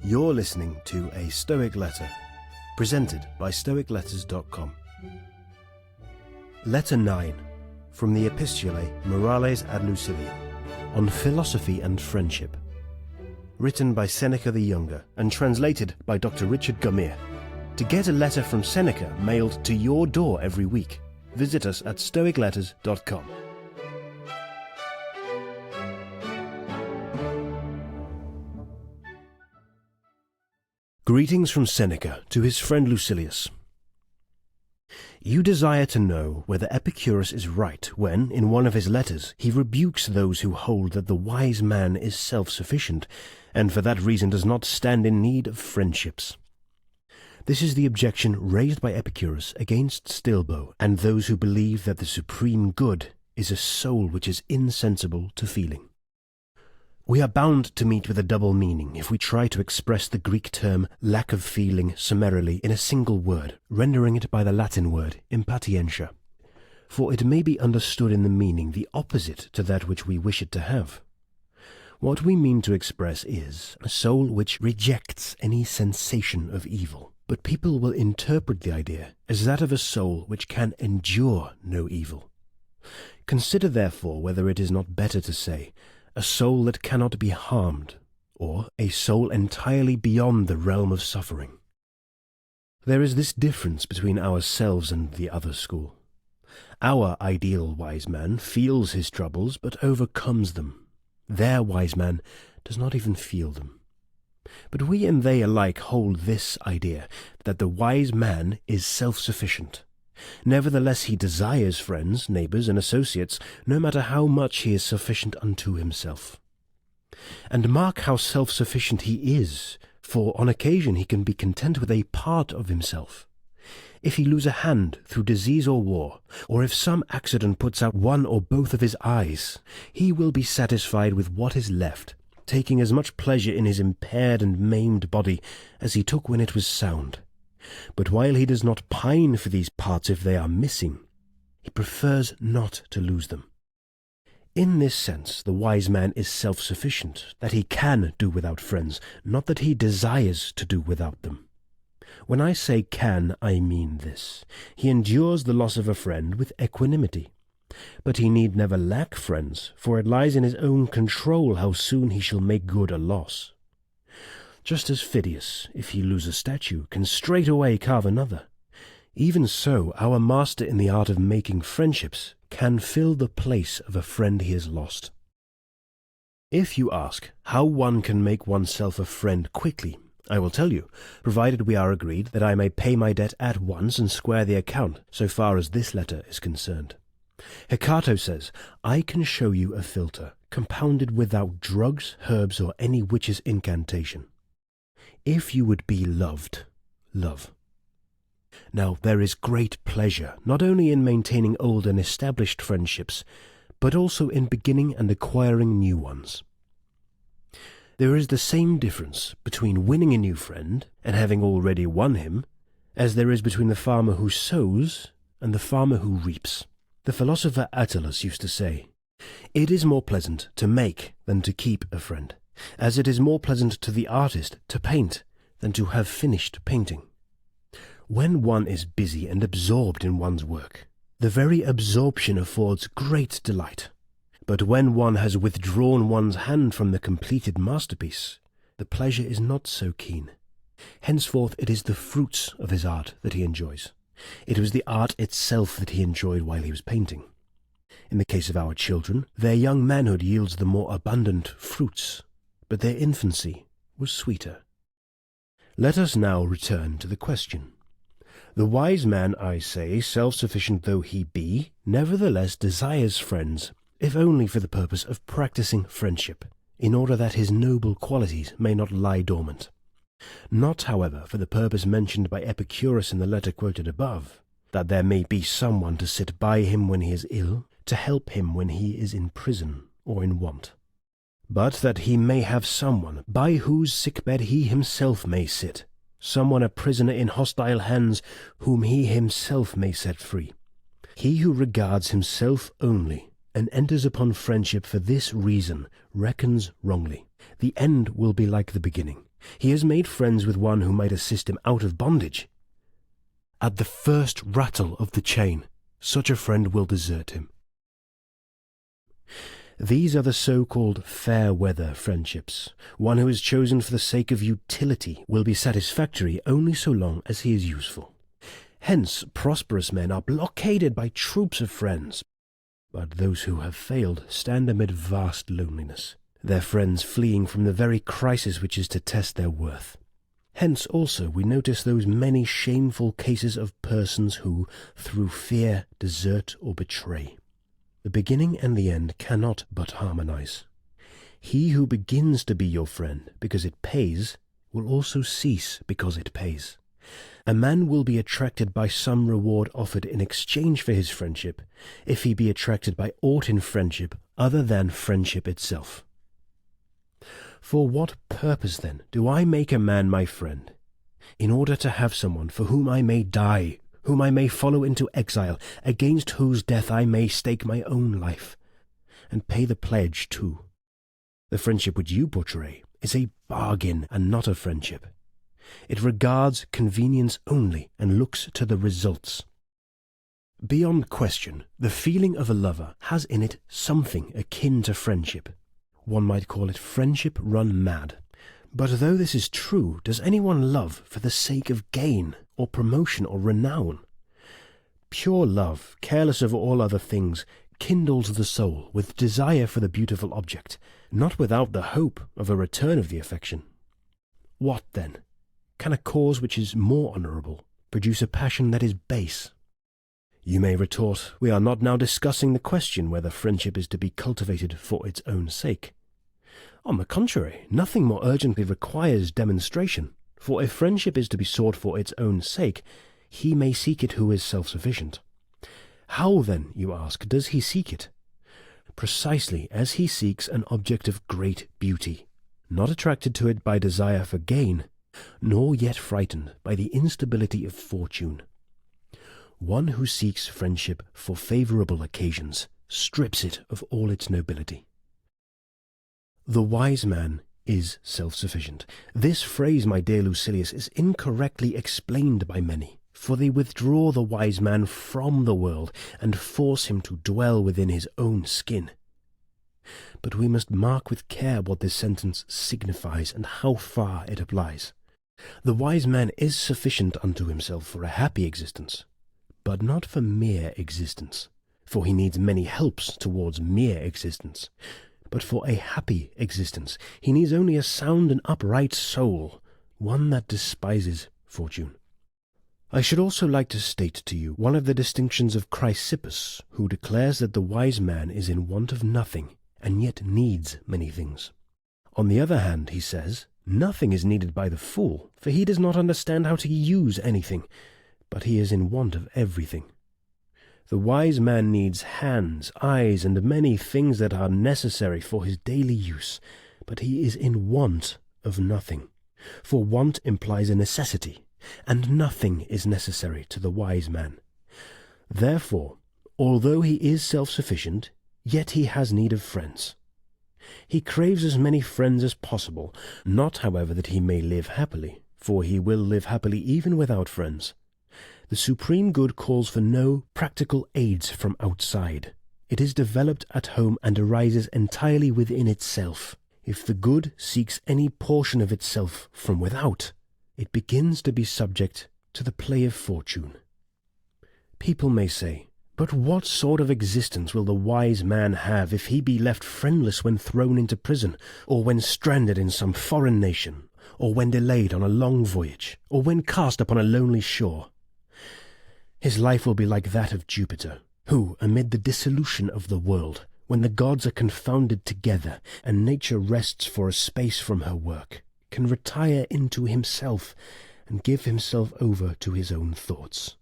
You're listening to a Stoic Letter, presented by stoicletters.com. Letter 9, from the epistulae Morales ad Lucilium, on philosophy and friendship. Written by Seneca the Younger and translated by Dr. Richard Gumere. To get a letter from Seneca mailed to your door every week, visit us at stoicletters.com. Greetings from Seneca to his friend Lucilius. You desire to know whether Epicurus is right when, in one of his letters, he rebukes those who hold that the wise man is self-sufficient, and for that reason does not stand in need of friendships. This is the objection raised by Epicurus against Stilbo and those who believe that the supreme good is a soul which is insensible to feeling. We are bound to meet with a double meaning if we try to express the Greek term lack of feeling summarily in a single word, rendering it by the Latin word impatientia. For it may be understood in the meaning the opposite to that which we wish it to have. What we mean to express is a soul which rejects any sensation of evil, but people will interpret the idea as that of a soul which can endure no evil. Consider therefore whether it is not better to say a soul that cannot be harmed, or a soul entirely beyond the realm of suffering. There is this difference between ourselves and the other school. Our ideal wise man feels his troubles but overcomes them. Their wise man does not even feel them. But we and they alike hold this idea, that the wise man is self-sufficient. Nevertheless, he desires friends, neighbours, and associates, no matter how much he is sufficient unto himself. And mark how self-sufficient he is, for on occasion he can be content with a part of himself. If he lose a hand through disease or war, or if some accident puts out one or both of his eyes, he will be satisfied with what is left, taking as much pleasure in his impaired and maimed body as he took when it was sound. But while he does not pine for these parts if they are missing, he prefers not to lose them. In this sense, the wise man is self-sufficient, that he can do without friends, not that he desires to do without them. When I say can, I mean this. He endures the loss of a friend with equanimity. But he need never lack friends, for it lies in his own control how soon he shall make good a loss. Just as Phidias, if he lose a statue, can straightway carve another, even so our master in the art of making friendships can fill the place of a friend he has lost. If you ask how one can make oneself a friend quickly, I will tell you, provided we are agreed that I may pay my debt at once and square the account, so far as this letter is concerned. Hecato says, I can show you a philter, compounded without drugs, herbs, or any witch's incantation. If you would be loved, love. Now, there is great pleasure, not only in maintaining old and established friendships, but also in beginning and acquiring new ones. There is the same difference between winning a new friend and having already won him, as there is between the farmer who sows and the farmer who reaps. The philosopher Attalus used to say, it is more pleasant to make than to keep a friend, as it is more pleasant to the artist to paint than to have finished painting. When one is busy and absorbed in one's work, the very absorption affords great delight. But when one has withdrawn one's hand from the completed masterpiece, the pleasure is not so keen. Henceforth it is the fruits of his art that he enjoys. It was the art itself that he enjoyed while he was painting. In the case of our children, their young manhood yields the more abundant fruits, but their infancy was sweeter. Let us now return to the question. The wise man, I say, self-sufficient though he be, nevertheless desires friends, if only for the purpose of practicing friendship, in order that his noble qualities may not lie dormant. Not, however, for the purpose mentioned by Epicurus in the letter quoted above, that there may be someone to sit by him when he is ill, to help him when he is in prison or in want, but that he may have someone by whose sickbed he himself may sit, someone a prisoner in hostile hands whom he himself may set free. He who regards himself only and enters upon friendship for this reason reckons wrongly. The end will be like the beginning. He has made friends with one who might assist him out of bondage. At the first rattle of the chain, such a friend will desert him. These are the so-called fair-weather friendships. One who is chosen for the sake of utility will be satisfactory only so long as he is useful. Hence, prosperous men are blockaded by troops of friends. But those who have failed stand amid vast loneliness, their friends fleeing from the very crisis which is to test their worth. Hence also we notice those many shameful cases of persons who, through fear, desert or betray. The beginning and the end cannot but harmonize. He who begins to be your friend because it pays will also cease because it pays. A man will be attracted by some reward offered in exchange for his friendship, if he be attracted by aught in friendship other than friendship itself. For what purpose, then, do I make a man my friend? In order to have someone for whom I may die, whom I may follow into exile, against whose death I may stake my own life, and pay the pledge too. The friendship which you portray is a bargain and not a friendship. It regards convenience only and looks to the results. Beyond question, the feeling of a lover has in it something akin to friendship. One might call it friendship run mad. But though this is true, does anyone love for the sake of gain, or promotion, or renown? Pure love, careless of all other things, kindles the soul with desire for the beautiful object, not without the hope of a return of the affection. What, then? Can a cause which is more honourable produce a passion that is base? You may retort, we are not now discussing the question whether friendship is to be cultivated for its own sake. On the contrary, nothing more urgently requires demonstration, for if friendship is to be sought for its own sake, he may seek it who is self-sufficient. How, then, you ask, does he seek it? Precisely as he seeks an object of great beauty, not attracted to it by desire for gain, nor yet frightened by the instability of fortune. One who seeks friendship for favourable occasions strips it of all its nobility. The wise man is self-sufficient. This phrase, my dear Lucilius, is incorrectly explained by many, for they withdraw the wise man from the world and force him to dwell within his own skin. But we must mark with care what this sentence signifies and how far it applies. The wise man is sufficient unto himself for a happy existence, but not for mere existence, for he needs many helps towards mere existence. But for a happy existence, he needs only a sound and upright soul, one that despises fortune. I should also like to state to you one of the distinctions of Chrysippus, who declares that the wise man is in want of nothing, and yet needs many things. On the other hand, he says, nothing is needed by the fool, for he does not understand how to use anything, but he is in want of everything. The wise man needs hands, eyes, and many things that are necessary for his daily use, but he is in want of nothing. For want implies a necessity, and nothing is necessary to the wise man. Therefore, although he is self-sufficient, yet he has need of friends. He craves as many friends as possible, not, however, that he may live happily, for he will live happily even without friends. The supreme good calls for no practical aids from outside. It is developed at home and arises entirely within itself. If the good seeks any portion of itself from without, it begins to be subject to the play of fortune. People may say, but what sort of existence will the wise man have if he be left friendless when thrown into prison, or when stranded in some foreign nation, or when delayed on a long voyage, or when cast upon a lonely shore? His life will be like that of Jupiter, who, amid the dissolution of the world, when the gods are confounded together, and nature rests for a space from her work, can retire into himself, and give himself over to his own thoughts.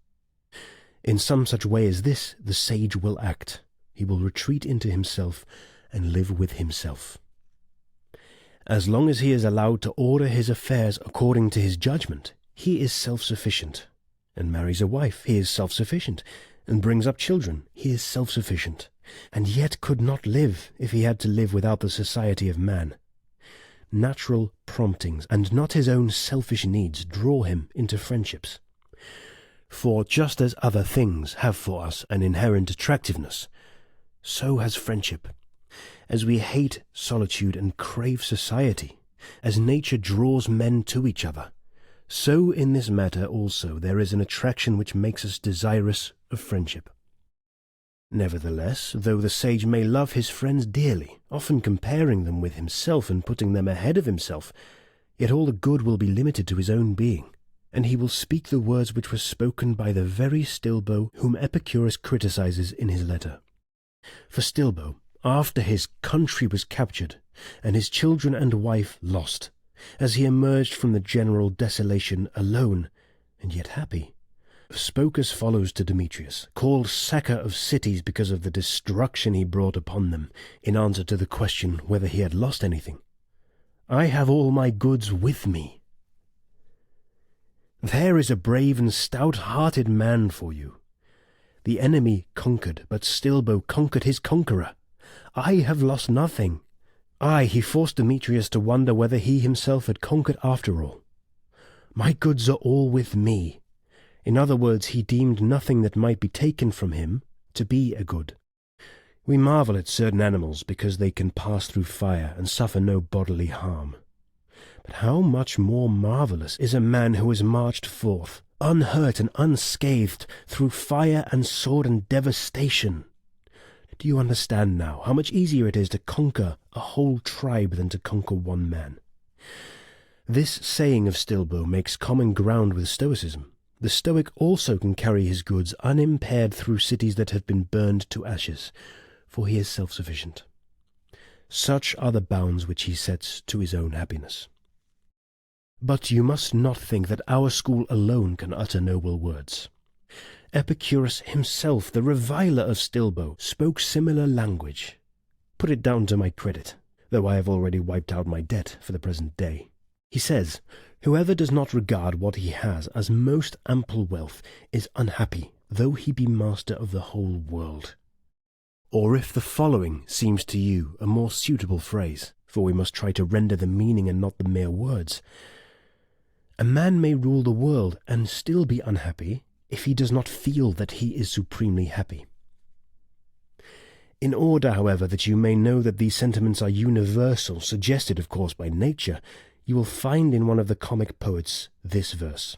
In some such way as this, the sage will act. He will retreat into himself, and live with himself. As long as he is allowed to order his affairs according to his judgment, he is self-sufficient, and marries a wife, he is self-sufficient, and brings up children, he is self-sufficient, and yet could not live if he had to live without the society of man. Natural promptings, and not his own selfish needs, draw him into friendships. For just as other things have for us an inherent attractiveness, so has friendship. As we hate solitude and crave society, as nature draws men to each other, so in this matter also there is an attraction which makes us desirous of friendship. Nevertheless, though the sage may love his friends dearly, often comparing them with himself and putting them ahead of himself, yet all the good will be limited to his own being, and he will speak the words which were spoken by the very Stilbo whom Epicurus criticizes in his letter. For Stilbo, after his country was captured, and his children and wife lost, as he emerged from the general desolation alone, and yet happy, spoke as follows to Demetrius, called sacker of cities because of the destruction he brought upon them, in answer to the question whether he had lost anything. I have all my goods with me. There is a brave and stout-hearted man for you. The enemy conquered, but Stilbo conquered his conqueror. I have lost nothing. He forced Demetrius to wonder whether he himself had conquered after all. My goods are all with me. In other words, he deemed nothing that might be taken from him to be a good. We marvel at certain animals because they can pass through fire and suffer no bodily harm. But how much more marvelous is a man who has marched forth, unhurt and unscathed, through fire and sword and devastation? Do you understand now how much easier it is to conquer a whole tribe than to conquer one man? This saying of Stilbo makes common ground with Stoicism. The Stoic also can carry his goods unimpaired through cities that have been burned to ashes, for he is self-sufficient. Such are the bounds which he sets to his own happiness. But you must not think that our school alone can utter noble words. Epicurus himself, the reviler of Stilbo, spoke similar language. Put it down to my credit, though I have already wiped out my debt for the present day. He says, whoever does not regard what he has as most ample wealth is unhappy, though he be master of the whole world. Or if the following seems to you a more suitable phrase, for we must try to render the meaning and not the mere words, a man may rule the world and still be unhappy if he does not feel that he is supremely happy. In order, however, that you may know that these sentiments are universal, suggested, of course, by nature, you will find in one of the comic poets this verse.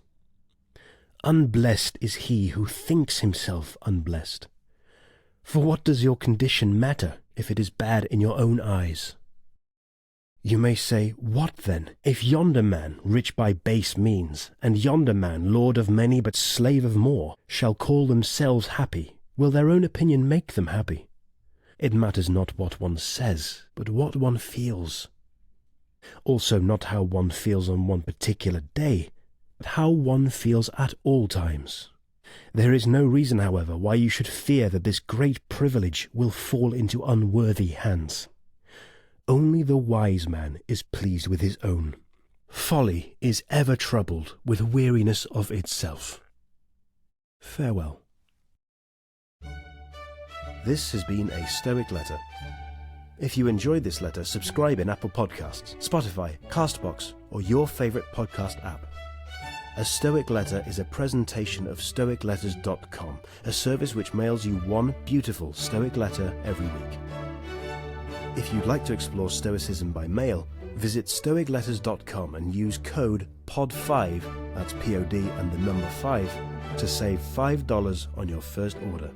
Unblessed is he who thinks himself unblessed. For what does your condition matter if it is bad in your own eyes? You may say, what then, if yonder man, rich by base means, and yonder man, lord of many but slave of more, shall call themselves happy, will their own opinion make them happy? It matters not what one says, but what one feels. Also not how one feels on one particular day, but how one feels at all times. There is no reason, however, why you should fear that this great privilege will fall into unworthy hands. Only the wise man is pleased with his own. Folly is ever troubled with weariness of itself. Farewell. This has been a Stoic Letter. If you enjoyed this letter, subscribe in Apple Podcasts, Spotify, Castbox, or your favorite podcast app. A Stoic Letter is a presentation of stoicletters.com, a service which mails you one beautiful Stoic letter every week. If you'd like to explore Stoicism by mail, visit stoicletters.com and use code POD5, that's POD and the number 5, to save $5 on your first order.